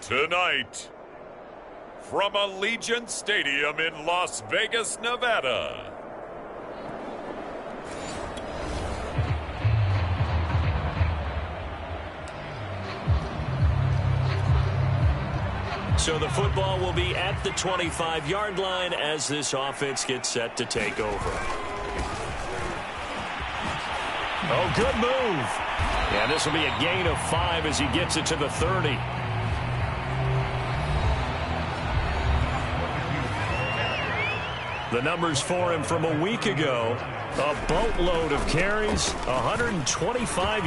Tonight, from Allegiant Stadium in Las Vegas, Nevada. So the football will be at the 25-yard line as this offense gets set to take over. Oh, good move. Yeah, this will be a gain of 5 as he gets it to the 30. The numbers for him from a week ago, a boatload of carries, 125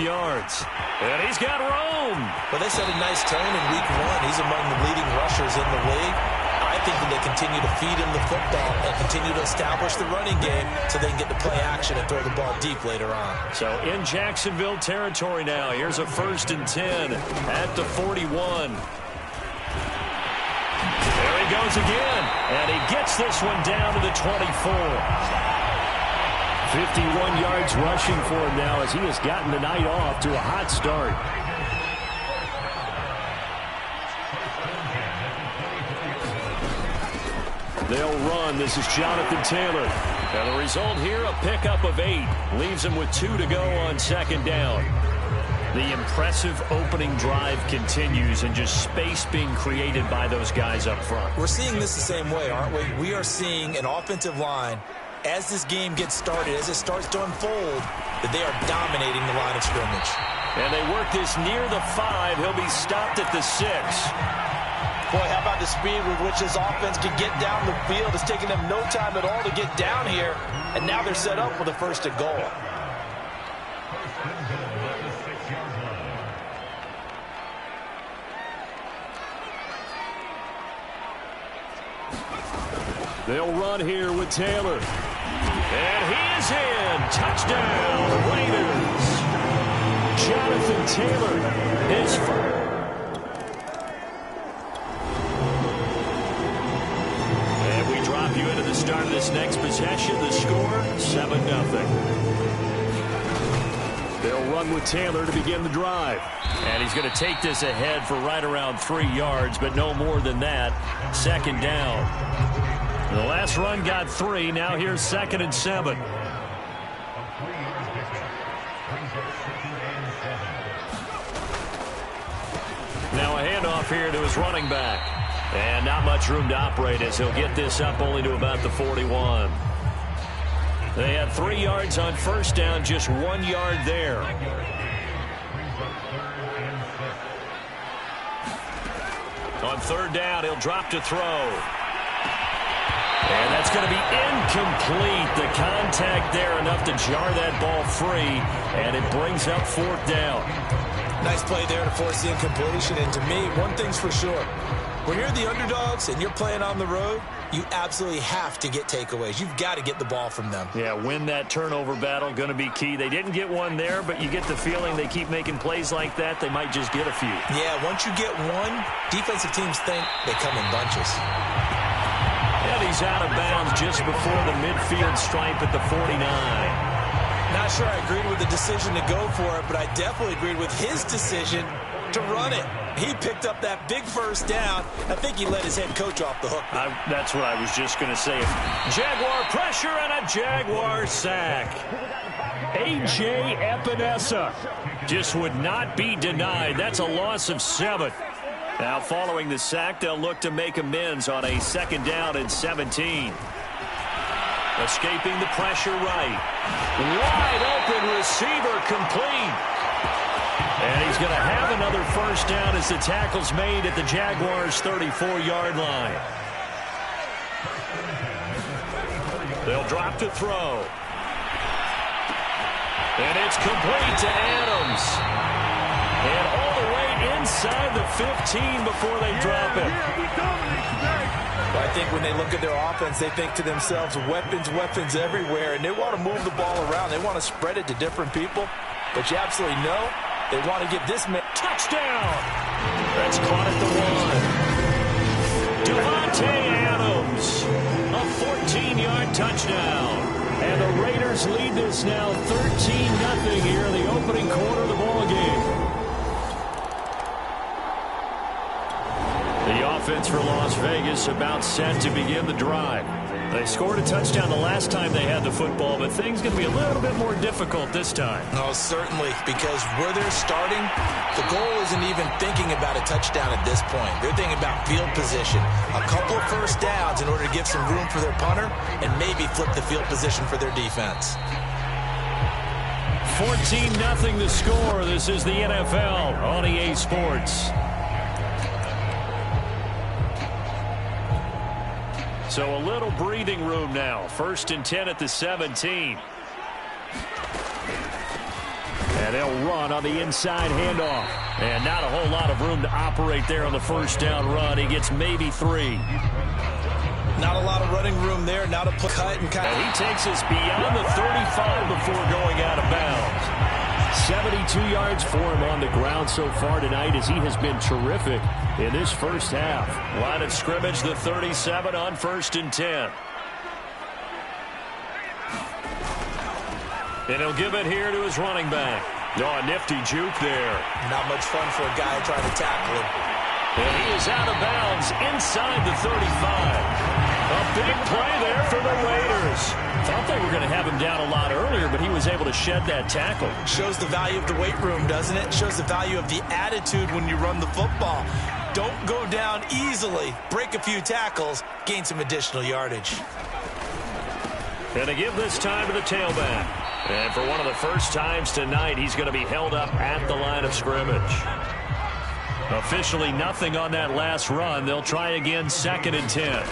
yards. And he's got room. Well, they set a nice tone in week 1. He's among the leading rushers in the league. I think that they continue to feed him the football and continue to establish the running game so they can get to play action and throw the ball deep later on. So in Jacksonville territory now. Here's a 1st and 10 at the 41. There he goes again, and he gets this one down to the 24. 51 yards rushing for him now as he has gotten the night off to a hot start. They'll run. This is Jonathan Taylor. And the result here, a pickup of 8. Leaves him with 2 to go on 2nd down. The impressive opening drive continues and just space being created by those guys up front. We're seeing this the same way, aren't we? We are seeing an offensive line, as this game gets started, as it starts to unfold, that they are dominating the line of scrimmage. And they work this near the 5. He'll be stopped at the 6. Boy, how about the speed with which this offense can get down the field? It's taking them no time at all to get down here, and now they're set up for the 1st and goal. They'll run here with Taylor. And he is in. Touchdown, Raiders. Jonathan Taylor is first. And we drop you into the start of this next possession. The score, 7-0. They'll run with Taylor to begin the drive. And he's going to take this ahead for right around 3 yards, but no more than that. 2nd down. The last run got 3. Now here's 2nd and 7. Now a handoff here to his running back. And not much room to operate as he'll get this up only to about the 41. They had 3 yards on 1st down, just 1 yard there. On 3rd down, he'll drop to throw. And that's going to be incomplete. The contact there enough to jar that ball free, and it brings up 4th down. Nice play there to force the incompletion. And to me, one thing's for sure. When you're the underdogs and you're playing on the road, you absolutely have to get takeaways. You've got to get the ball from them. Yeah, win that turnover battle, going to be key. They didn't get one there, but you get the feeling they keep making plays like that, they might just get a few. Yeah, once you get one, defensive teams think they come in bunches. And he's out of bounds just before the midfield stripe at the 49. Not sure I agreed with the decision to go for it, but I definitely agreed with his decision to run it. He picked up that big 1st down. I think he let his head coach off the hook. That's what I was just going to say. Jaguar pressure and a Jaguar sack. A.J. Epinesa just would not be denied. That's a loss of 7. Now following the sack, they'll look to make amends on a 2nd down and 17. Escaping the pressure right. Wide open receiver complete. And he's going to have another 1st down as the tackle's made at the Jaguars' 34-yard line. They'll drop to throw. And it's complete to Adams. And all the way inside the 15 before they drop it. Well, I think when they look at their offense, they think to themselves, weapons, weapons everywhere. And they want to move the ball around. They want to spread it to different people. But you absolutely know they want to get this man. Touchdown! That's caught at the 1. Devontae Adams, a 14-yard touchdown. And the Raiders lead this now 13-0 here in the opening quarter of the ball game. The offense for Las Vegas about set to begin the drive. They scored a touchdown the last time they had the football, but things going to be a little bit more difficult this time. No, certainly, because where they're starting, the goal isn't even thinking about a touchdown at this point. They're thinking about field position, a couple of first downs in order to give some room for their punter and maybe flip the field position for their defense. 14-0 the score. This is the NFL on EA Sports. So a little breathing room now. 1st and 10 at the 17. And they'll run on the inside handoff. And not a whole lot of room to operate there on the first down run. He gets maybe 3. Not a lot of running room there. Now to cut and kind of... And he takes us beyond the 35 before going out of bounds. 72 yards for him on the ground so far tonight as he has been terrific in this first half. Line of scrimmage, the 37 on 1st and 10. And he'll give it here to his running back. Oh, a nifty juke there. Not much fun for a guy trying to tackle him. And he is out of bounds inside the 35. A big play there for the Raiders. Thought they were going to have him down a lot earlier, but he was able to shed that tackle. Shows the value of the weight room, doesn't it? Shows the value of the attitude when you run the football. Don't go down easily. Break a few tackles. Gain some additional yardage. And to give this time to the tailback. And for one of the first times tonight, he's going to be held up at the line of scrimmage. Officially nothing on that last run. They'll try again 2nd and 10.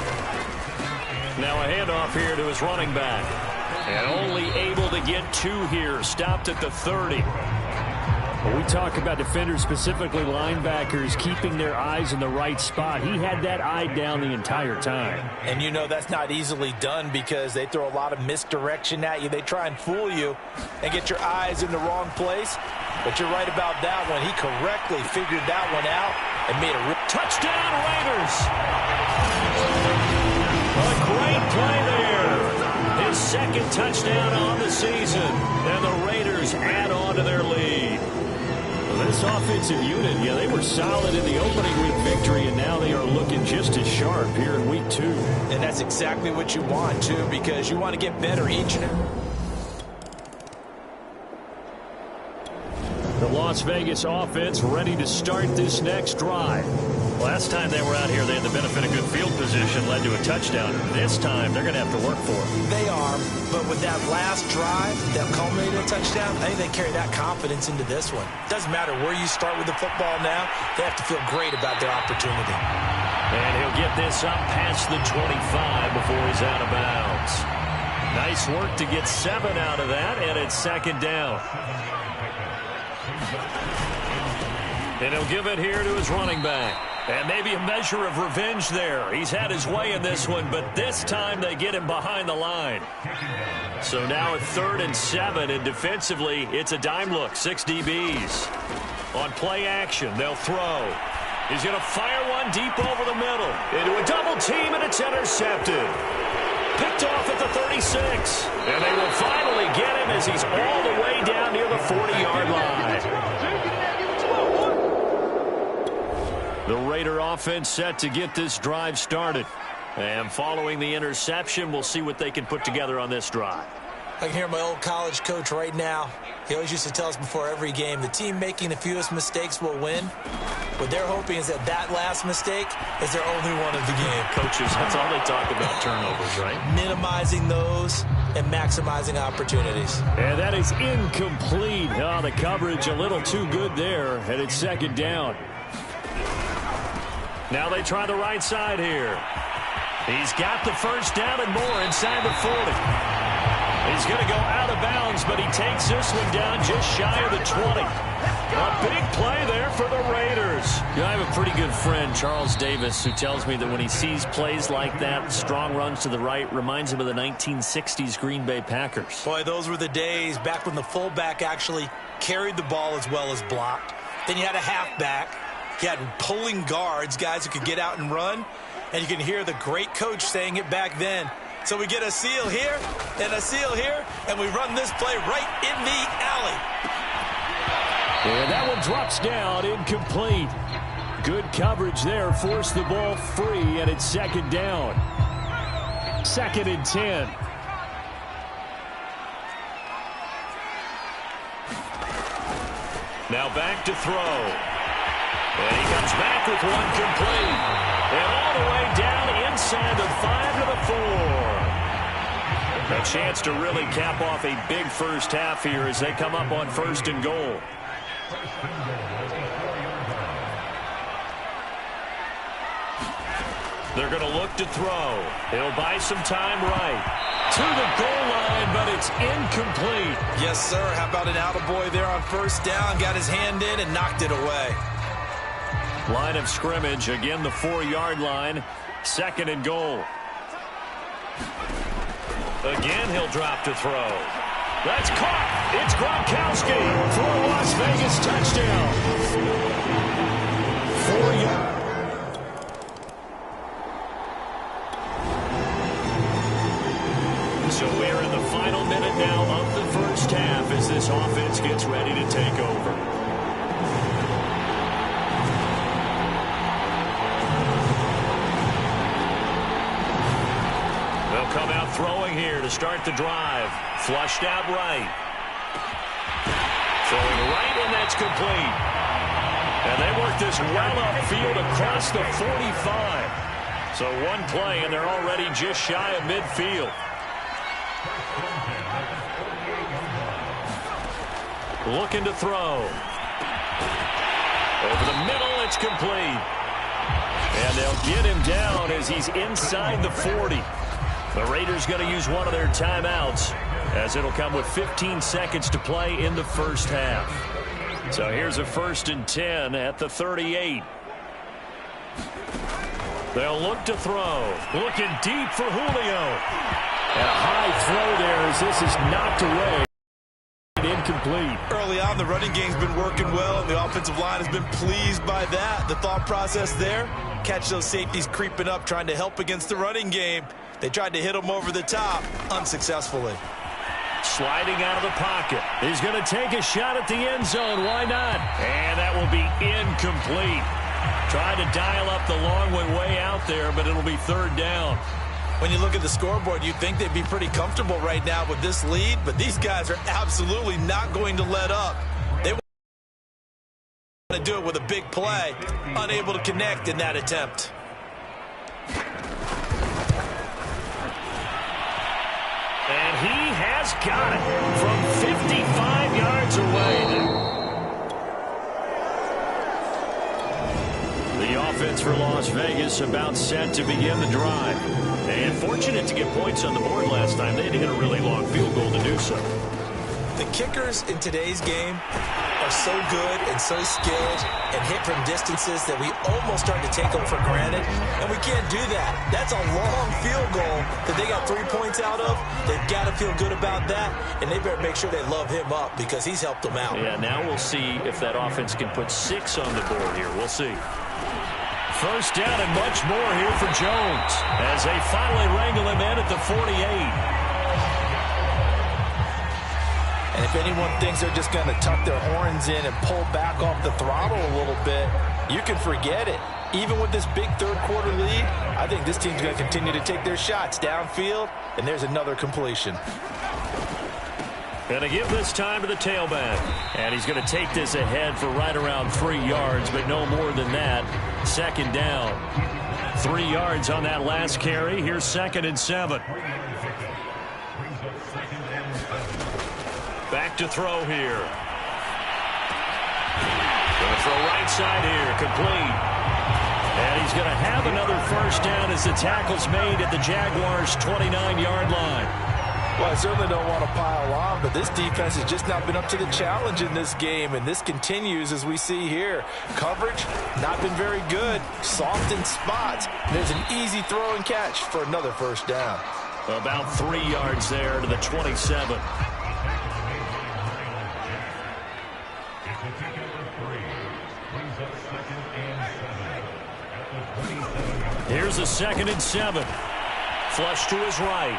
Now a handoff here to his running back. And only able to get 2 here. Stopped at the 30. When we talk about defenders, specifically linebackers, keeping their eyes in the right spot, he had that eye down the entire time. And you know that's not easily done because they throw a lot of misdirection at you. They try and fool you and get your eyes in the wrong place. But you're right about that one. He correctly figured that one out and made a touchdown, Raiders! A great play there. His 2nd touchdown on the season. And the Raiders add on to their lead. Well, this offensive unit, yeah, they were solid in the opening week victory, and now they are looking just as sharp here in week 2. And that's exactly what you want, too, because you want to get better each and every. The Las Vegas offense ready to start this next drive. Last time they were out here, they had the benefit of good field position, led to a touchdown. This time, they're going to have to work for it. They are, but with that last drive that culminated in a touchdown, I think they carry that confidence into this one. Doesn't matter where you start with the football now, they have to feel great about their opportunity. And he'll get this up past the 25 before he's out of bounds. Nice work to get 7 out of that, and it's 2nd down. And he'll give it here to his running back. And maybe a measure of revenge there. He's had his way in this one, but this time they get him behind the line. So now at 3rd and 7, and defensively, it's a dime look, 6 DBs. On play action, they'll throw. He's going to fire one deep over the middle. Into a double team, and it's intercepted. Picked off at the 36. And they will finally get him as he's all the way down near the 40-yard line. The Raider offense set to get this drive started. And following the interception, we'll see what they can put together on this drive. I can hear my old college coach right now. He always used to tell us before every game, the team making the fewest mistakes will win. What they're hoping is that that last mistake is their only one of the game. Coaches, that's all they talk about, turnovers, right? Minimizing those and maximizing opportunities. And that is incomplete. Oh, the coverage a little too good there, and it's 2nd down. Now they try the right side here. He's got the first down and more inside the 40. He's going to go out of bounds, but he takes this one down just shy of the 20. A big play there for the Raiders. You know, I have a pretty good friend, Charles Davis, who tells me that when he sees plays like that, strong runs to the right, reminds him of the 1960s Green Bay Packers. Boy, those were the days back when the fullback actually carried the ball as well as blocked. Then you had a halfback. You had pulling guards, guys who could get out and run. And you can hear the great coach saying it back then. So we get a seal here and a seal here, and we run this play right in the alley. And that one drops down, incomplete. Good coverage there. Forced the ball free, and it's second down. 2nd and 10. Now back to throw. And he comes back with one complete. And all the way down inside the 5 to the 4. A chance to really cap off a big first half here as they come up on 1st and goal. They're going to look to throw. He'll buy some time right. To the goal line, but it's incomplete. Yes, sir. How about an attaboy there on 1st down? Got his hand in and knocked it away. Line of scrimmage, again the 4-yard line. 2nd and goal. Again, he'll drop to throw. That's caught. It's Gronkowski for a Las Vegas touchdown. 4 yards. So we're in the final minute now of the first half as this offense gets ready to take over. They'll come out throwing here to start the drive. Flushed out right. Throwing right, and that's complete. And they work this well upfield across the 45. So one play, and they're already just shy of midfield. Looking to throw. Over the middle, it's complete. And they'll get him down as he's inside the 40. The Raiders going to use one of their timeouts as it'll come with 15 seconds to play in the first half. So here's a 1st and 10 at the 38. They'll look to throw. Looking deep for Julio. And a high throw there as this is knocked away. Incomplete. Early on, the running game's been working well, and the offensive line has been pleased by that. The thought process there, catch those safeties creeping up, trying to help against the running game. They tried to hit them over the top, unsuccessfully. Sliding out of the pocket. He's going to take a shot at the end zone. Why not? And that will be incomplete. Trying to dial up the long way out there, but it'll be 3rd down. When you look at the scoreboard, you'd think they'd be pretty comfortable right now with this lead, but these guys are absolutely not going to let up. They want to do it with a big play, unable to connect in that attempt. And he has got it from 55 yards away. The offense for Las Vegas about set to begin the drive. And fortunate to get points on the board last time. They had to hit a really long field goal to do so. The kickers in today's game are so good and so skilled and hit from distances that we almost start to take them for granted. And we can't do that. That's a long field goal that they got 3 points out of. They've got to feel good about that. And they better make sure they love him up because he's helped them out. Yeah, now we'll see if that offense can put 6 on the board here. We'll see. 1st down and much more here for Jones as they finally wrangle him in at the 48. And if anyone thinks they're just going to tuck their horns in and pull back off the throttle a little bit, you can forget it. Even with this big 3rd quarter lead, I think this team's going to continue to take their shots downfield, and there's another completion. Going to give this time to the tailback. And he's going to take this ahead for right around 3 yards, but no more than that. 2nd down. 3 yards on that last carry. Here's 2nd and 7. Back to throw here. Going to throw right side here. Complete. And he's going to have another 1st down as the tackle's made at the Jaguars' 29-yard line. Well, I certainly don't want to pile on, but this defense has just not been up to the challenge in this game, and this continues as we see here. Coverage, not been very good. Soft in spots. There's an easy throw and catch for another 1st down. About 3 yards there to the 27. Here's a 2nd and 7. Flush to his right.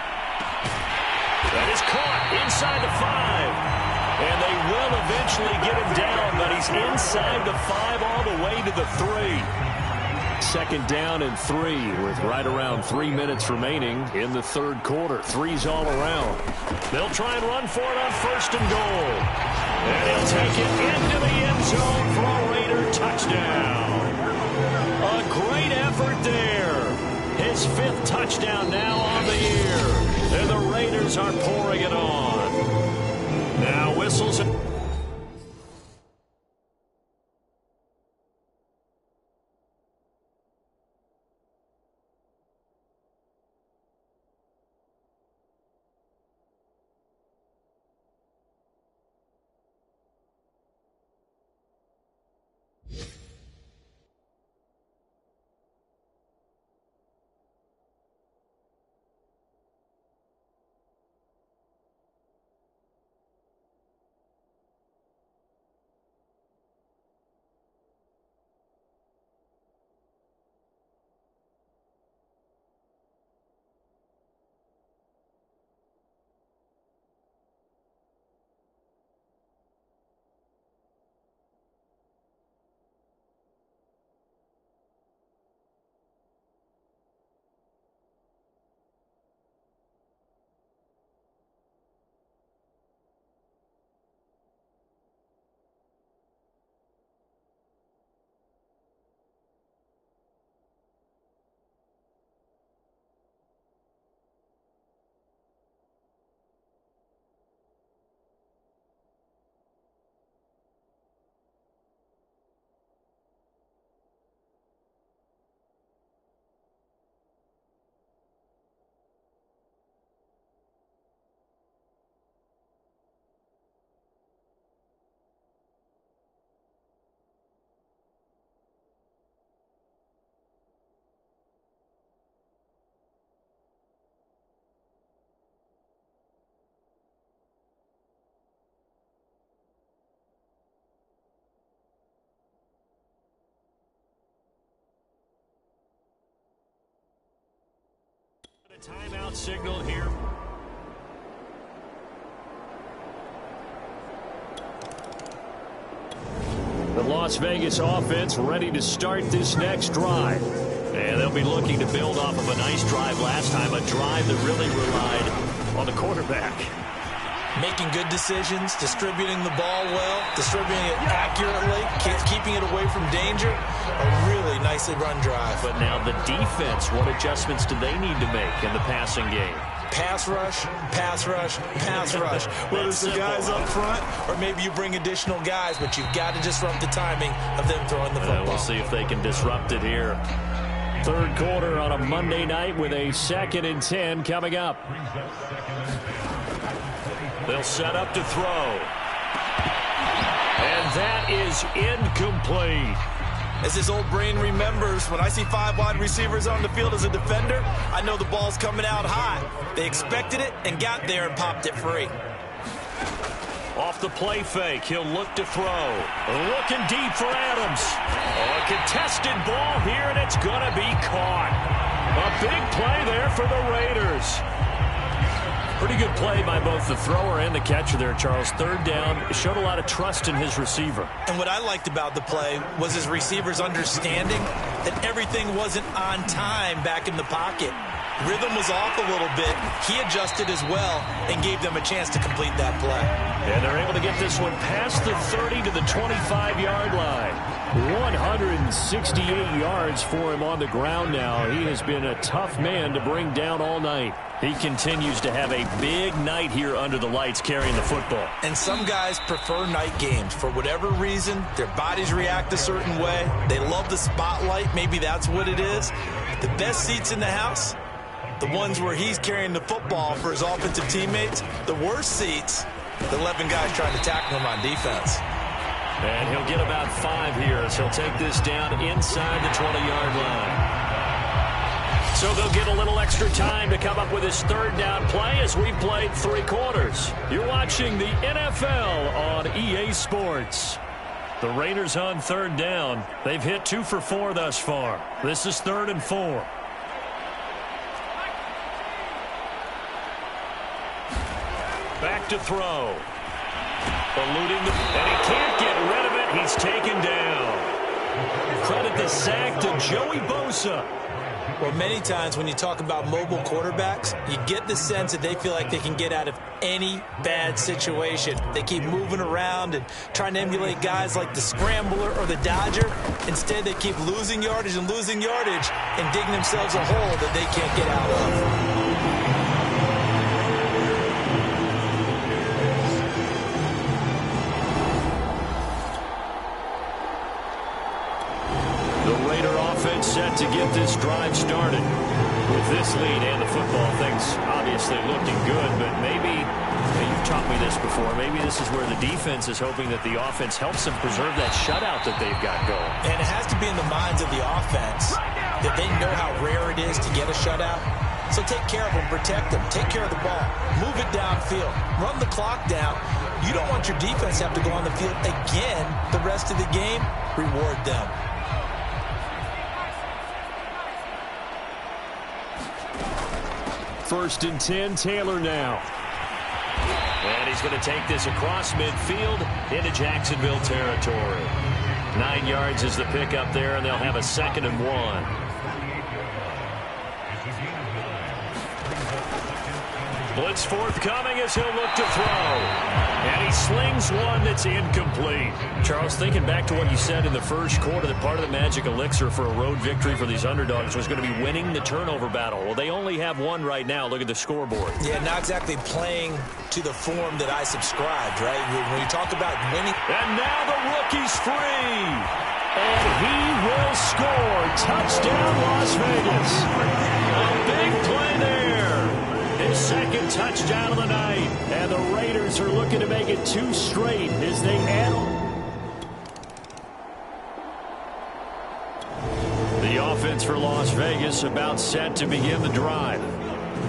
That is caught inside the 5. And they will eventually get him down, but he's inside the 5 all the way to the 3. Second down and 3 with right around 3 minutes remaining in the third quarter. 3's all around. They'll try and run for it on first and goal. And he'll take it into the end zone for a Raider touchdown. A great effort there. His 5th touchdown now on the year. And the Raiders are pouring it on. Now whistles and... Timeout signal here. The Las Vegas offense ready to start this next drive. And they'll be looking to build off of a nice drive last time, a drive that really relied on the quarterback. Making good decisions, distributing the ball well, distributing it accurately, keeping it away from danger. A really nicely run drive. But now the defense, what adjustments do they need to make in the passing game? Pass rush, pass rush, pass rush. Whether it's the guys up front or maybe you bring additional guys, but you've got to disrupt the timing of them throwing the football. We'll see if they can disrupt it here. Third quarter on a Monday night with a 2nd and 10 coming up. They'll set up to throw. And that is incomplete. As his old brain remembers, when I see 5 wide receivers on the field as a defender, I know the ball's coming out high. They expected it and got there and popped it free. Off the play fake, he'll look to throw. Looking deep for Adams. A contested ball here, and it's going to be caught. A big play there for the Raiders. Pretty good play by both the thrower and the catcher there, Charles. Third down, showed a lot of trust in his receiver. And what I liked about the play was his receivers understanding that everything wasn't on time back in the pocket. Rhythm was off a little bit. He adjusted as well and gave them a chance to complete that play. And they're able to get this one past the 30 to the 25-yard line. 168 yards for him on the ground now. He has been a tough man to bring down all night. He continues to have a big night here under the lights carrying the football. And some guys prefer night games. For whatever reason, their bodies react a certain way. They love the spotlight. Maybe that's what it is. The best seats in the house, the ones where he's carrying the football for his offensive teammates. The worst seats, the 11 guys trying to tackle him on defense. And he'll get about 5 here as he'll take this down inside the 20-yard line. So they'll get a little extra time to come up with his third down play as we've played 3 quarters. You're watching the NFL on EA Sports. The Raiders on third down. They've hit 2 for 4 thus far. This is 3rd and 4. Back to throw. Eluding and he can't get rid of it. He's taken down. Credit the sack to Joey Bosa. Well, many times when you talk about mobile quarterbacks, you get the sense that they feel like they can get out of any bad situation. They keep moving around and trying to emulate guys like the Scrambler or the Dodger. Instead, they keep losing yardage and digging themselves a hole that they can't get out of. Set to get this drive started. With this lead and the football, things obviously looking good, but maybe, you've taught me this before, maybe this is where the defense is hoping that the offense helps them preserve that shutout that they've got going. And it has to be in the minds of the offense that they know how rare it is to get a shutout. So take care of them, protect them, take care of the ball, move it downfield, run the clock down. You don't want your defense to have to go on the field again the rest of the game. Reward them. First and 10, Taylor now. And he's going to take this across midfield into Jacksonville territory. 9 yards is the pickup there, and they'll have a 2nd and 1. Blitz forthcoming as he'll look to throw. And he slings one that's incomplete. Charles, thinking back to what you said in the first quarter, that part of the magic elixir for a road victory for these underdogs was going to be winning the turnover battle. Well, they only have one right now. Look at the scoreboard. Yeah, not exactly playing to the form that I subscribed, right? When you talk about winning. And now the rookie's free. And he will score. Touchdown, Las Vegas. A big play there. His 2nd touchdown of the night. And the Raiders are looking to make it 2 straight as they add on. The offense for Las Vegas about set to begin the drive.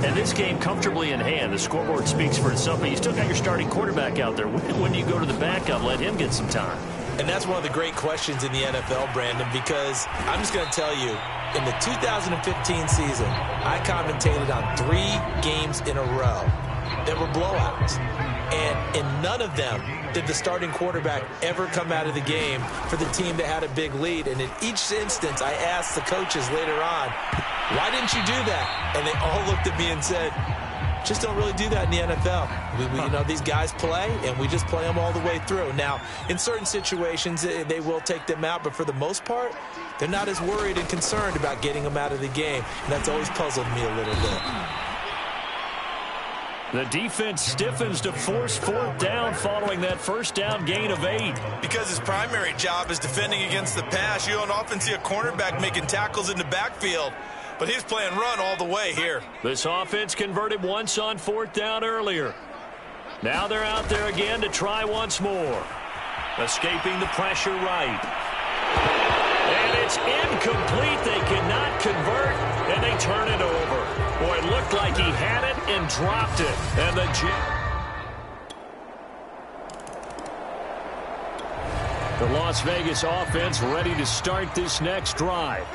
And this game comfortably in hand. The scoreboard speaks for itself, but you still got your starting quarterback out there. When do you go to the backup, let him get some time? And that's one of the great questions in the NFL, Brandon, because I'm just going to tell you, in the 2015 season, I commentated on 3 games in a row that were blowouts. And in none of them did the starting quarterback ever come out of the game for the team that had a big lead. And in each instance, I asked the coaches later on, why didn't you do that? And they all looked at me and said, just don't really do that in the NFL. You know, these guys play, and we just play them all the way through. Now, in certain situations, they will take them out, but for the most part, they're not as worried and concerned about getting them out of the game, and that's always puzzled me a little bit. The defense stiffens to force 4th down following that first down gain of 8. Because his primary job is defending against the pass. You don't often see a cornerback making tackles in the backfield. But he's playing run all the way here. This offense converted once on 4th down earlier. Now they're out there again to try once more. Escaping the pressure right. And it's incomplete. They cannot convert, and they turn it over. Boy, it looked like he had it and dropped it. And the Las Vegas offense ready to start this next drive.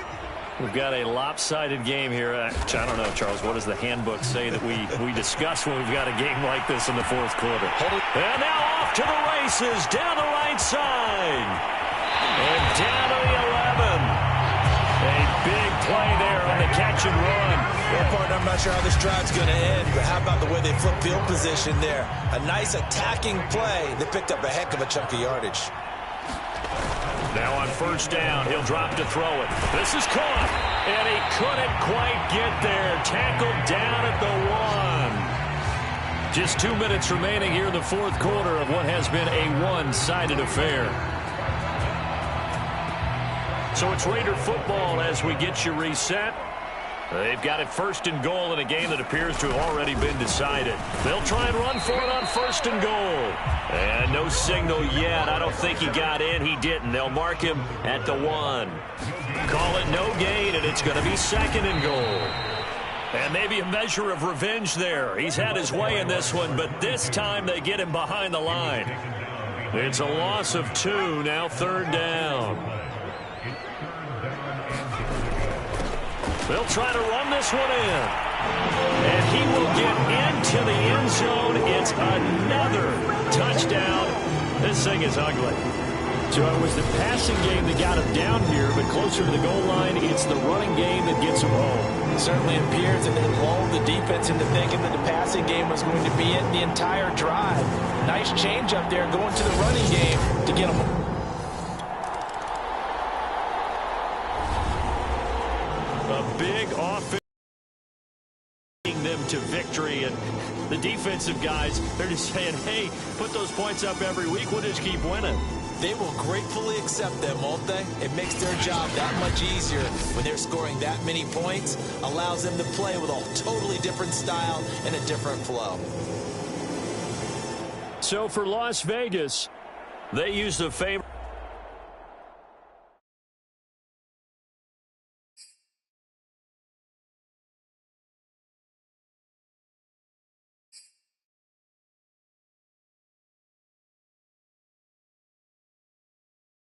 We've got a lopsided game here. I don't know, Charles, what does the handbook say that we discuss when we've got a game like this in the 4th quarter? And now off to the races, down the right side. And down to the 11. A big play there on the catch and run. Well, partner, I'm not sure how this drive's going to end, but how about the way they flip field position there? A nice attacking play. They picked up a heck of a chunk of yardage. Now on 1st down, he'll drop to throw it. This is caught, and he couldn't quite get there. Tackled down at the 1. Just 2 minutes remaining here in the 4th quarter of what has been a one-sided affair. So it's Raider football as we get you reset. They've got it 1st and goal in a game that appears to have already been decided. They'll try and run for it on 1st and goal. And no signal yet. I don't think he got in. He didn't. They'll mark him at the 1. Call it no gain, and it's going to be 2nd and goal. And maybe a measure of revenge there. He's had his way in this one, but this time they get him behind the line. It's a loss of 2, now 3rd down. They'll try to run this one in. And he will get into the end zone. It's another touchdown This thing is ugly. So it was the passing game that got him down here, but closer to the goal line, it's the running game that gets him home. It certainly appears that they lulled the defense into thinking that the passing game was going to be it the entire drive. Nice change up there going to the running game to get him. A big offense them to victory, and the defensive guys, they're just saying, hey, put those points up every week, we'll just keep winning. They will gratefully accept them, won't they? It makes their job that much easier when they're scoring that many points, allows them to play with a totally different style and a different flow. So for Las Vegas, they used a favor.